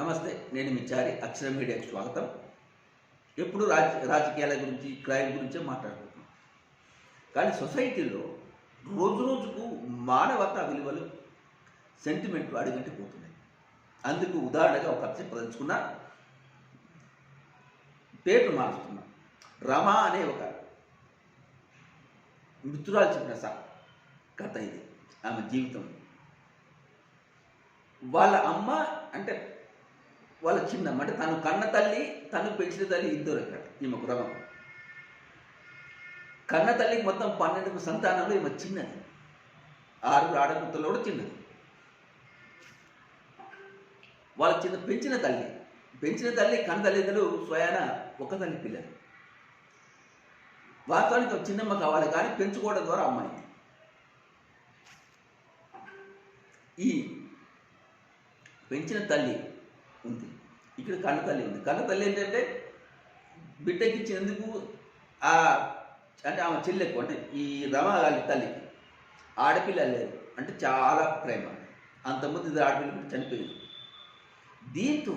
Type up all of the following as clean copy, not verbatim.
నమస్తే, నేను మీ చారి. అక్షరం మీడియాకు స్వాగతం. ఎప్పుడు రాజకీయాల గురించి, క్రైమ్ గురించే మాట్లాడుకుంటున్నాం. కానీ సొసైటీలో రోజు రోజుకు మానవతా విలువలు, సెంటిమెంట్లు అడుగంటి పోతున్నాయి. అందుకు ఉదాహరణగా ఒక కథ చెప్పదలుచుకున్నా. పేరు మారుస్తున్నా. రమా అనే ఒక మిత్రురాలు చెప్పిన కథ ఇది. ఆమె జీవితం. వాళ్ళ అమ్మ అంటే వాళ్ళ చిన్నమ్మ, అంటే తను కన్న తల్లి, తను పెంచిన తల్లి ఇద్దరు ఇక్కడ. ఈమెకు రమ కన్న తల్లికి మొత్తం 12 సంతానంలో ఈమె చిన్నది. 6 ఆడపిల్లలు కూడా చిన్నది. వాళ్ళ పెంచిన తల్లి కన్న తల్లిదండ్రులు స్వయాన ఒక తల్లి పిల్లలు. వాస్తవానికి చిన్నమ్మ కావాలి, కానీ పెంచుకోవడం ద్వారా అమ్మాయి. ఈ పెంచిన తల్లి ఉంది, ఇక్కడ కన్న తల్లి ఉంది. కన్న తల్లి ఏంటంటే బిడ్డకి ఇచ్చినందుకు అంటే ఆమె చెల్లెకు, అంటే ఈ రమ తల్లికి ఆడపిల్ల లేదు, అంటే చాలా ప్రేమ. అంతకుముందు ఇది ఆడపిల్ల చనిపోయింది. దీంతో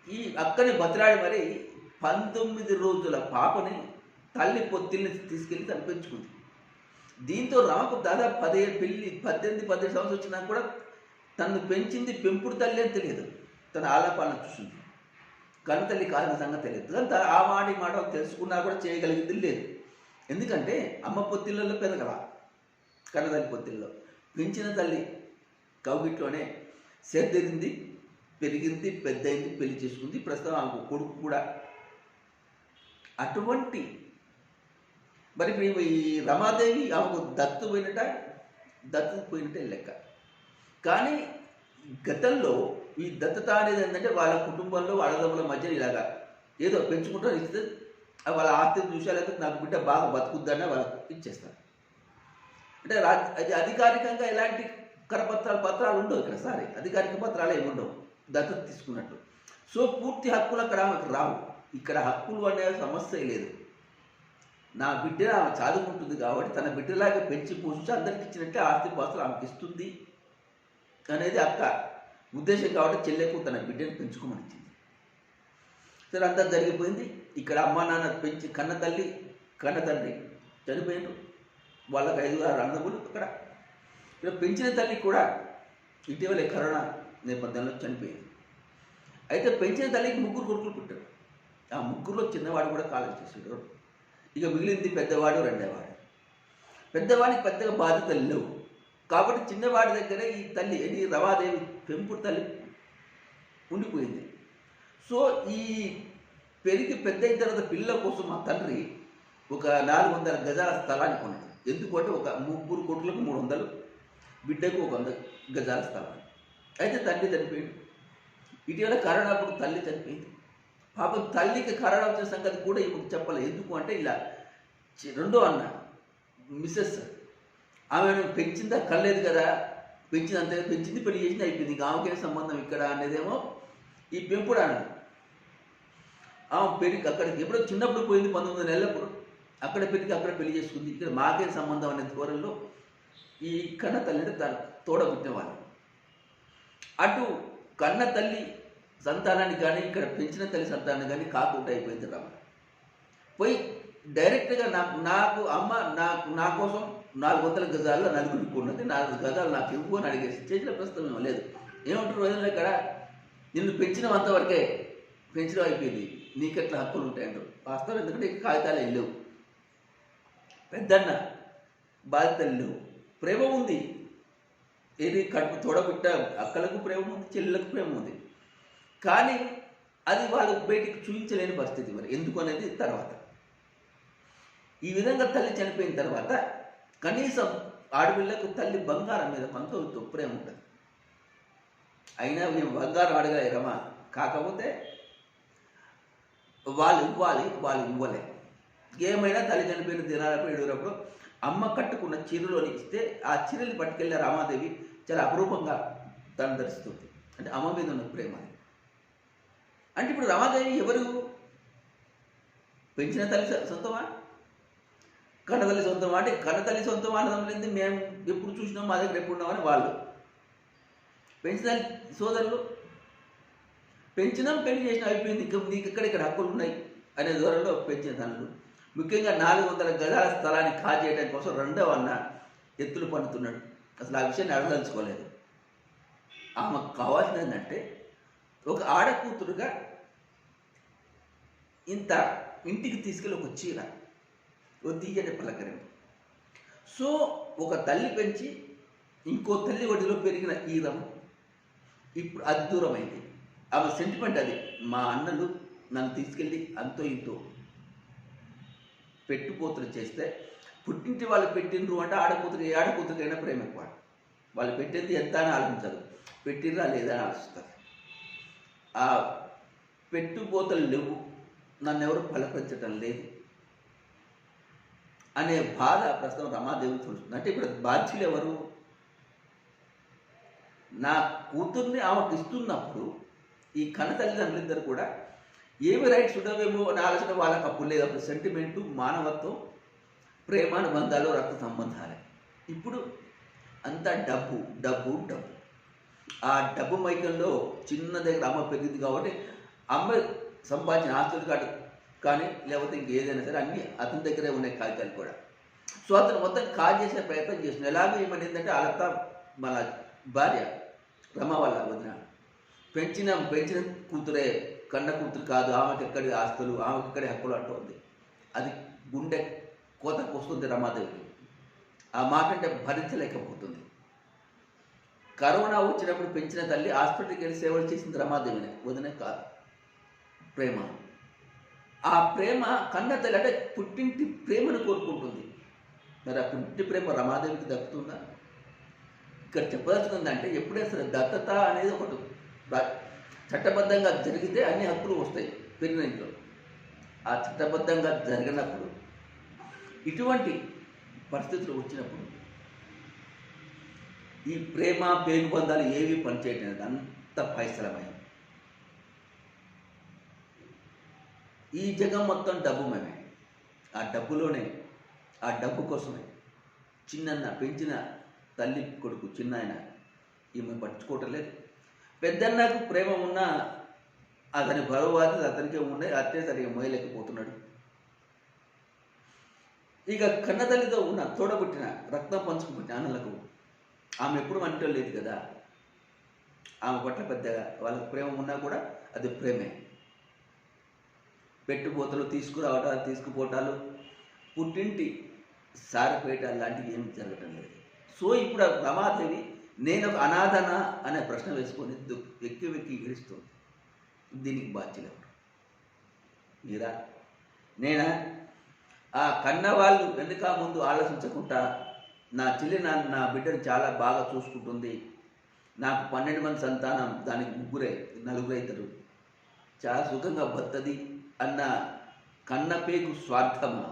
ఈ అక్కని బతిరాడి మరి 19 రోజుల పాపని తల్లి పొత్తిల్ని తీసుకెళ్ళి తను పెంచుకుంది. దీంతో రమకు దాదాపు 18 సంవత్సరాలు వచ్చినా కూడా తను పెంచింది పెంపుడు తల్లి అని తెలియదు. తన ఆలాపాలను చూసింది. కన్న తల్లి కాలిన సంగతి తెలియదు. కానీ ఆ మాట తెలుసుకున్నా కూడా చేయగలిగింది లేదు. ఎందుకంటే అమ్మ పొత్తిళ్ళలో పెరగల, కన్నతల్లి పొత్తిల్లో. పెంచిన తల్లి కౌగిట్లోనే సేద్దిరింది, పెరిగింది, పెద్దయింది, పెళ్లి చేసుకుంది. ప్రస్తుతం ఆమెకు కొడుకు కూడా. అటువంటి మరి ఈ రమాదేవి ఆమెకు దత్తు పోయినట్టే లెక్క. కానీ గతంలో ఈ దత్తత అనేది ఏంటంటే వాళ్ళ కుటుంబంలో అన్నదమ్ముల మధ్య ఇలాగా ఏదో పెంచుకుంటారు, ఇస్తే వాళ్ళ ఆస్తి చూసాలంటే నాకు బిడ్డ బాగా బతుకుద్దన్న వాళ్ళకు ఇచ్చేస్తారు. అంటే అది అధికారికంగా ఎలాంటి పత్రాలు ఉండవు ఇక్కడ. అధికారిక పత్రాలు ఏమి ఉండవు దత్తత తీసుకున్నట్టు. సో పూర్తి హక్కులు అక్కడ ఆమెకు రావు. ఇక్కడ హక్కులు అనే సమస్య లేదు. నా బిడ్డ ఆమె చదువుకుంటుంది కాబట్టి తన బిడ్డలాగా పెంచి పోషించి అందరికి ఇచ్చినట్టే ఆస్తి పాస్తులు ఆమెకి ఇస్తుంది అనేది అక్క ఉద్దేశం. కాబట్టి చెల్లెకు తన బిడ్డను పెంచుకోమని ఇచ్చింది. సరే, అంతా జరిగిపోయింది. ఇక్కడ అమ్మ నాన్న పెంచి కన్న తండ్రి చనిపోయారు. వాళ్ళకి 5-6 అన్నదమ్ములు. ఇక్కడ పెంచిన తల్లి కూడా ఇటీవలే కరోనా నేపథ్యంలో చనిపోయింది. అయితే పెంచిన తల్లికి 3 కొడుకులు పుట్టారు. ఆ 3లో చిన్నవాడు కూడా కాలేజ్ చేసాడు. ఇక మిగిలింది పెద్దవాడు, రెండోవాడు. పెద్దవాడికి పెద్దగా బాధ్యతలు లేవు కాబట్టి చిన్నవాడి దగ్గర ఈ తల్లి, ఈ రమాదేవి పెంపుడు తల్లి ఉండిపోయింది. సో ఈ పెరిగి పెద్ద అయిన తర్వాత పిల్లల కోసం మా తండ్రి ఒక 400 గజాల స్థలాన్ని కొన్నాడు. ఎందుకంటే ఒక 3 కొడుకులకు 300, బిడ్డకు 100 గజాల స్థలాన్ని. అయితే తండ్రి చనిపోయింది. ఇటీవల కరోనాప్పుడు తల్లి చనిపోయింది. పాపం తల్లికి కరోనా వచ్చిన సంగతి కూడా ఇప్పుడు చెప్పలేదు. ఎందుకు అంటే ఇలా రెండో అన్న మిస్సెస్ ఆమెను పెంచిందా కనలేదు కదా, పెంచింది, పెళ్లి చేసింది, అయిపోయింది. ఇంకా ఆమెకేం సంబంధం ఇక్కడ అనేదేమో ఈ పెంపుడు అన్నది. ఆమె పెరిగి అక్కడికి ఎప్పుడో చిన్నప్పుడు పోయింది, 19 నెలలప్పుడు. అక్కడ పెరిగి అక్కడ పెళ్లి చేసుకుంది. ఇక్కడ మాకేం సంబంధం అనే ధోరణిలో ఈ కన్న తల్లి అంటే తను తోడబుట్టిన వాళ్ళు. అటు కన్న తల్లి సంతానాన్ని కానీ ఇక్కడ పెంచిన తల్లి సంతానాన్ని కానీ కాకుండా అయిపోయింది రమ. పోయి డైరెక్ట్గా నాకు అమ్మ నా కోసం 400 గజాల్లో నలుగురికి ఉన్నది, 4 గజాలు నాకు ఇవ్వు అని అడిగేసి చేసిన ప్రస్తుతం ఏమో లేదు. ఏమంటారు రోజుల్లో ఇక్కడ, నిన్ను పెంచడం అంతవరకే, పెంచడం అయిపోయింది, నీకెట్లా హక్కులు ఉంటాయంటారు. వాస్తవం ఎందుకంటే కాగితాలు వెళ్ళవు. పెద్దన్న బాధ్యతలు లేవు. ప్రేమ ఉంది, ఏది కడుపు తోడబుట్ట అక్కలకు ప్రేమ ఉంది, చెల్లెలకు ప్రేమ ఉంది. కానీ అది వాళ్ళు బయటికి చూపించలేని పరిస్థితి. మరి ఎందుకు అనేది తర్వాత. ఈ విధంగా తల్లి చనిపోయిన తర్వాత కనీసం ఆడపిల్లకు తల్లి బంగారం మీద కొంత ప్రేమ ఉంటుంది. అయినా మేము బంగారం అడగలే రమ. కాకపోతే వాళ్ళు ఇవ్వలే. ఏమైనా తల్లి చనిపోయిన దినాలప్పుడు, ఏడుగురప్పుడు అమ్మ కట్టుకున్న చీరలోని ఇస్తే ఆ చీరని పట్టుకెళ్ళే రామాదేవి చాలా అపురూపంగా తను ధరిస్తుంది. అంటే అమ్మ మీద ఉన్న ప్రేమ. అంటే ఇప్పుడు రమాదేవి ఎవరు? పెంచిన తల్లి సొంతమా, కన్నతల్లి సొంతమా? అంటే కన్నతల్లి సొంతమా అన్నది మేము ఎప్పుడు చూసినాం, మా దగ్గర ఎప్పుడు ఉన్నామని వాళ్ళు. పెంచిన సోదరులు పెంచినాం, పెళ్లి చేసినా, అయిపోయింది, ఇంకా నీకు ఇక్కడ హక్కులు ఉన్నాయి అనే ధోరణిలో పెంచిన తనలు. ముఖ్యంగా 400 గజాల స్థలాన్ని కాజేయడం కోసం రెండవ అన్న ఎత్తులు పన్నుతున్నాడు. అసలు ఆ విషయాన్ని అడదలుచుకోలేదు. ఆమెకు కావాల్సింది ఏంటంటే ఒక ఆడకూతురుగా ఇంత ఇంటికి తీసుకెళ్ళి ఒక చీర, ఓ తీయని పలకరింపు. సో ఒక తల్లి పెంచి ఇంకో తల్లి ఒడిలో పెరిగిన ఈ రమ ఇప్పుడు అది దూరమైంది. ఆమె సెంటిమెంట్ అది. మా అన్నలు నన్ను తీసుకెళ్ళి అంతో ఇంతో పెట్టుపోతులు చేస్తే, పుట్టింటి వాళ్ళు పెట్టిండ్రు అంటే ఏ ఆడకూతురికైనా ప్రేమ ఎక్కువ. వాళ్ళు పెట్టింది ఎంత అని ఆలోచించదు, పెట్టిర్రా లేదా అని ఆలోచిస్తారు. ఆ పెట్టుపోతలు లేవు, నన్ను ఎవరు పలకరించటం లేదు అనే బాధ ప్రస్తుతం రమాదేవికి తెలుస్తుంది. అంటే ఇప్పుడు బాధ్యులు ఎవరు? నా కూతుర్ని ఆమెకు ఇస్తున్నప్పుడు ఈ కన్న తల్లిదండ్రులిద్దరు కూడా ఏమి రైట్స్ ఉండవేమో అనే ఆలోచన వాళ్ళకి అప్పుడు లేదు. అప్పుడు సెంటిమెంటు, మానవత్వం, ప్రేమానుబంధాలు, రక్త సంబంధాలే. ఇప్పుడు అంతా డబ్బు డబ్బు డబ్బు. ఆ డబ్బు మైకంలో చిన్న దగ్గర అమ్మ పెరిగింది కాబట్టి అమ్మ సంపాదించిన ఆస్తులు కాదు కానీ లేకపోతే ఇంకేదైనా సరే అన్నీ అతని దగ్గరే ఉన్నాయి, కాగితాలు కూడా. సో అతను మొత్తం కాల్ చేసే ప్రయత్నం చేస్తున్నాడు. ఎలాగో ఏమనేందంటే వాళ్ళ మన భార్య రమ వాళ్ళ వదిన పెంచిన కూతురే, కన్న కూతురు కాదు, ఆమెకి ఎక్కడి ఆస్తులు, ఆమెకి ఎక్కడి హక్కులు అంటుంది. అది గుండె కోతకు వస్తుంది రమాదేవికి. ఆ మాట అంటే భరించలేకపోతుంది. కరోనా వచ్చినప్పుడు పెంచిన తల్లి హాస్పిటల్కి వెళ్ళి సేవలు చేసింది రమాదేవినే, వదినే కాదు. ప్రేమ, ఆ ప్రేమ కన్న తల్లి అంటే పుట్టింటి ప్రేమను కోరుకుంటుంది. మరి ఆ పుట్టింటి ప్రేమ రమాదేవికి దక్కుతుందా? ఇక్కడ చెప్పదలుచుకుందంటే ఎప్పుడైనా సరే దత్తత అనేది ఒకటి చట్టబద్ధంగా జరిగితే అన్ని హక్కులు వస్తాయి పెరిగిన ఇంట్లో. ఆ చట్టబద్ధంగా జరిగినప్పుడు ఇటువంటి పరిస్థితులు వచ్చినప్పుడు ఈ ప్రేమ పేగుబంధాలు ఏవి పనిచేయటం అంత పైసలమయం. ఈ జగం మొత్తం డబ్బుమయమే. ఆ డబ్బులోనే, ఆ డబ్బు కోసమే చిన్నన్న పెంచిన తల్లి కొడుకు చిన్నాయన ఈమె పట్టించుకోవటం లేదు. పెద్దన్నకు ప్రేమ ఉన్నా అతని బరువాది అతనికే ఉన్నాయి, అట్టే సరిగా మోయలేకపోతున్నాడు. ఇక కన్నతల్లితో ఉన్న తోడబుట్టిన రక్తం పంచుకుబట్టిన అన్నలకు ఆమె ఎప్పుడు అంటూ లేదు కదా. ఆమె పట్ల పెద్దగా వాళ్ళకి ప్రేమ ఉన్నా కూడా అది ప్రేమే. పెట్టుపోతలు, తీసుకురావటాలు, తీసుకుపోవటాలు, పుట్టింటి సారపేట లాంటివి ఏమి జరగటం లేదు. సో ఇప్పుడు ఆ రమాదేవి నేను ఒక అనాథనా అనే ప్రశ్న వేసుకొని వెక్కి వెక్కి ఏడుస్తుంది. దీనికి బాధ్యులు ఎవరు? మీరా? నేనా? ఆ కన్నవాళ్ళు వెనుక ముందు ఆలోచించకుండా నా చెల్లి నా బిడ్డను చాలా బాగా చూసుకుంటుంది, నాకు 12 మంది సంతానం, దానికి 4 అవుతారు, చాలా సుఖంగా బతది అన్న కన్నపేగు స్వార్థమా?